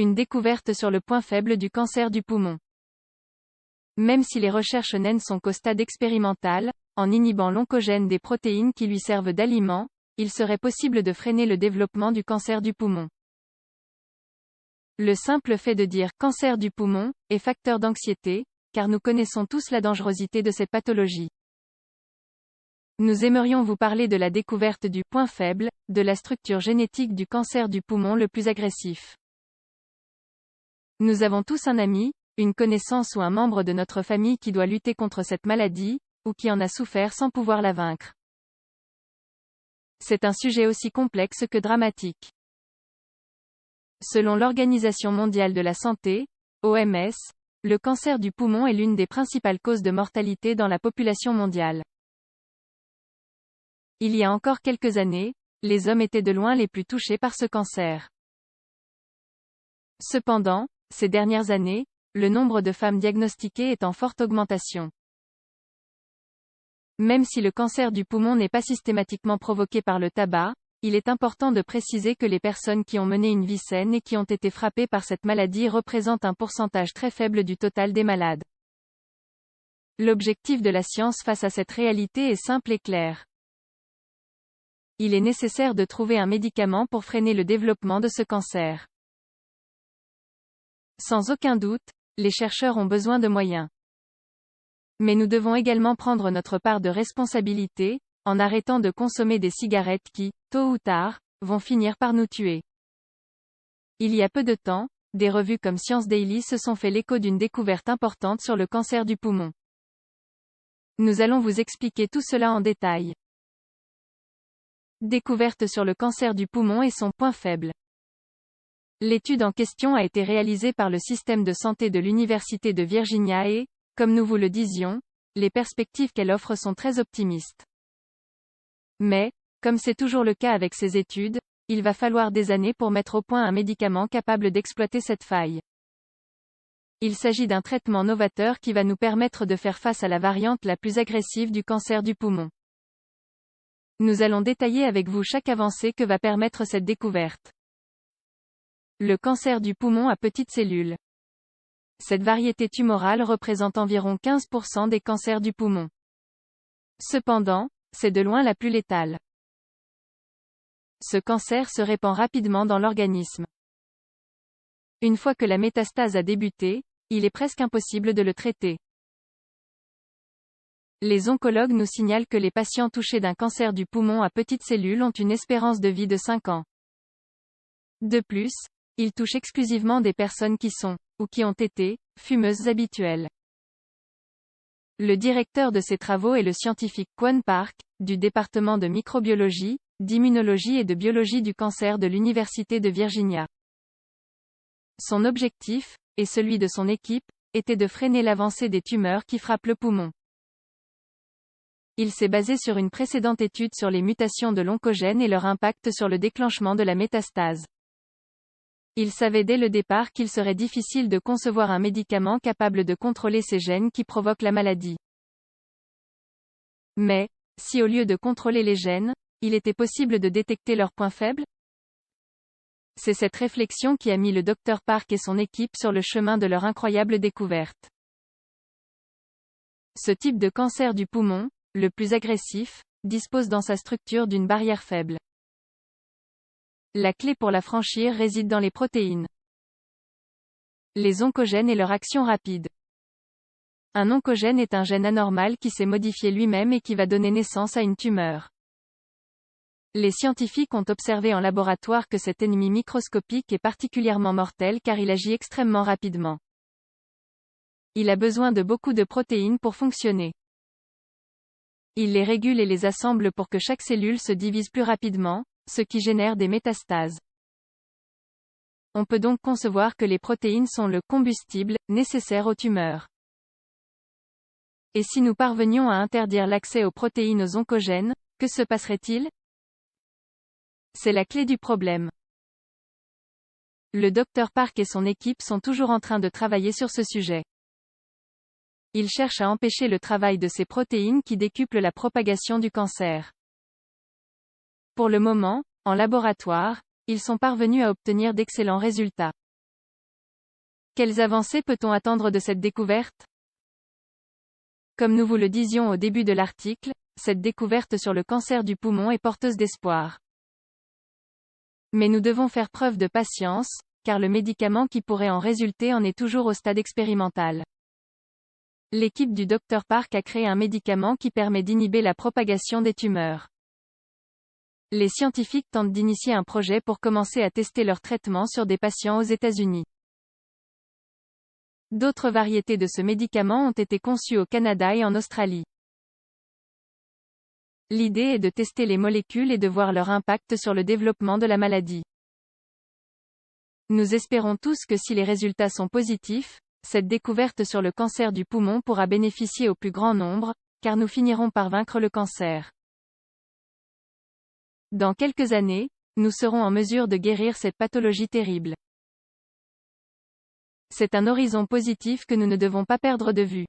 Une découverte sur le point faible du cancer du poumon. Même si les recherches naines sont qu'au stade expérimental, en inhibant l'oncogène des protéines qui lui servent d'aliment, il serait possible de freiner le développement du cancer du poumon. Le simple fait de dire « cancer du poumon » est facteur d'anxiété, car nous connaissons tous la dangerosité de cette pathologie. Nous aimerions vous parler de la découverte du point faible, de la structure génétique du cancer du poumon le plus agressif. Nous avons tous un ami, une connaissance ou un membre de notre famille qui doit lutter contre cette maladie, ou qui en a souffert sans pouvoir la vaincre. C'est un sujet aussi complexe que dramatique. Selon l'Organisation mondiale de la santé, OMS, le cancer du poumon est l'une des principales causes de mortalité dans la population mondiale. Il y a encore quelques années, les hommes étaient de loin les plus touchés par ce cancer. Cependant, ces dernières années, le nombre de femmes diagnostiquées est en forte augmentation. Même si le cancer du poumon n'est pas systématiquement provoqué par le tabac, il est important de préciser que les personnes qui ont mené une vie saine et qui ont été frappées par cette maladie représentent un pourcentage très faible du total des malades. L'objectif de la science face à cette réalité est simple et clair. Il est nécessaire de trouver un médicament pour freiner le développement de ce cancer. Sans aucun doute, les chercheurs ont besoin de moyens. Mais nous devons également prendre notre part de responsabilité, en arrêtant de consommer des cigarettes qui, tôt ou tard, vont finir par nous tuer. Il y a peu de temps, des revues comme Science Daily se sont fait l'écho d'une découverte importante sur le cancer du poumon. Nous allons vous expliquer tout cela en détail. Découverte sur le cancer du poumon et son point faible. L'étude en question a été réalisée par le système de santé de l'Université de Virginia et, comme nous vous le disions, les perspectives qu'elle offre sont très optimistes. Mais, comme c'est toujours le cas avec ces études, il va falloir des années pour mettre au point un médicament capable d'exploiter cette faille. Il s'agit d'un traitement novateur qui va nous permettre de faire face à la variante la plus agressive du cancer du poumon. Nous allons détailler avec vous chaque avancée que va permettre cette découverte. Le cancer du poumon à petites cellules. Cette variété tumorale représente environ 15% des cancers du poumon. Cependant, c'est de loin la plus létale. Ce cancer se répand rapidement dans l'organisme. Une fois que la métastase a débuté, il est presque impossible de le traiter. Les oncologues nous signalent que les patients touchés d'un cancer du poumon à petites cellules ont une espérance de vie de 5 ans. De plus, il touche exclusivement des personnes qui sont, ou qui ont été, fumeuses habituelles. Le directeur de ces travaux est le scientifique Kwon Park, du département de microbiologie, d'immunologie et de biologie du cancer de l'Université de Virginia. Son objectif, et celui de son équipe, était de freiner l'avancée des tumeurs qui frappent le poumon. Il s'est basé sur une précédente étude sur les mutations de l'oncogène et leur impact sur le déclenchement de la métastase. Il savait dès le départ qu'il serait difficile de concevoir un médicament capable de contrôler ces gènes qui provoquent la maladie. Mais, si au lieu de contrôler les gènes, il était possible de détecter leurs points faibles? C'est cette réflexion qui a mis le Dr Park et son équipe sur le chemin de leur incroyable découverte. Ce type de cancer du poumon, le plus agressif, dispose dans sa structure d'une barrière faible. La clé pour la franchir réside dans les protéines. Les oncogènes et leur action rapide. Un oncogène est un gène anormal qui s'est modifié lui-même et qui va donner naissance à une tumeur. Les scientifiques ont observé en laboratoire que cet ennemi microscopique est particulièrement mortel car il agit extrêmement rapidement. Il a besoin de beaucoup de protéines pour fonctionner. Il les régule et les assemble pour que chaque cellule se divise plus rapidement, ce qui génère des métastases. On peut donc concevoir que les protéines sont le combustible nécessaire aux tumeurs. Et si nous parvenions à interdire l'accès aux protéines aux oncogènes, que se passerait-il? C'est la clé du problème. Le Dr Park et son équipe sont toujours en train de travailler sur ce sujet. Ils cherchent à empêcher le travail de ces protéines qui décuplent la propagation du cancer. Pour le moment, en laboratoire, ils sont parvenus à obtenir d'excellents résultats. Quelles avancées peut-on attendre de cette découverte? Comme nous vous le disions au début de l'article, cette découverte sur le cancer du poumon est porteuse d'espoir. Mais nous devons faire preuve de patience, car le médicament qui pourrait en résulter en est toujours au stade expérimental. L'équipe du Dr Park a créé un médicament qui permet d'inhiber la propagation des tumeurs. Les scientifiques tentent d'initier un projet pour commencer à tester leur traitement sur des patients aux États-Unis. D'autres variétés de ce médicament ont été conçues au Canada et en Australie. L'idée est de tester les molécules et de voir leur impact sur le développement de la maladie. Nous espérons tous que si les résultats sont positifs, cette découverte sur le cancer du poumon pourra bénéficier au plus grand nombre, car nous finirons par vaincre le cancer. Dans quelques années, nous serons en mesure de guérir cette pathologie terrible. C'est un horizon positif que nous ne devons pas perdre de vue.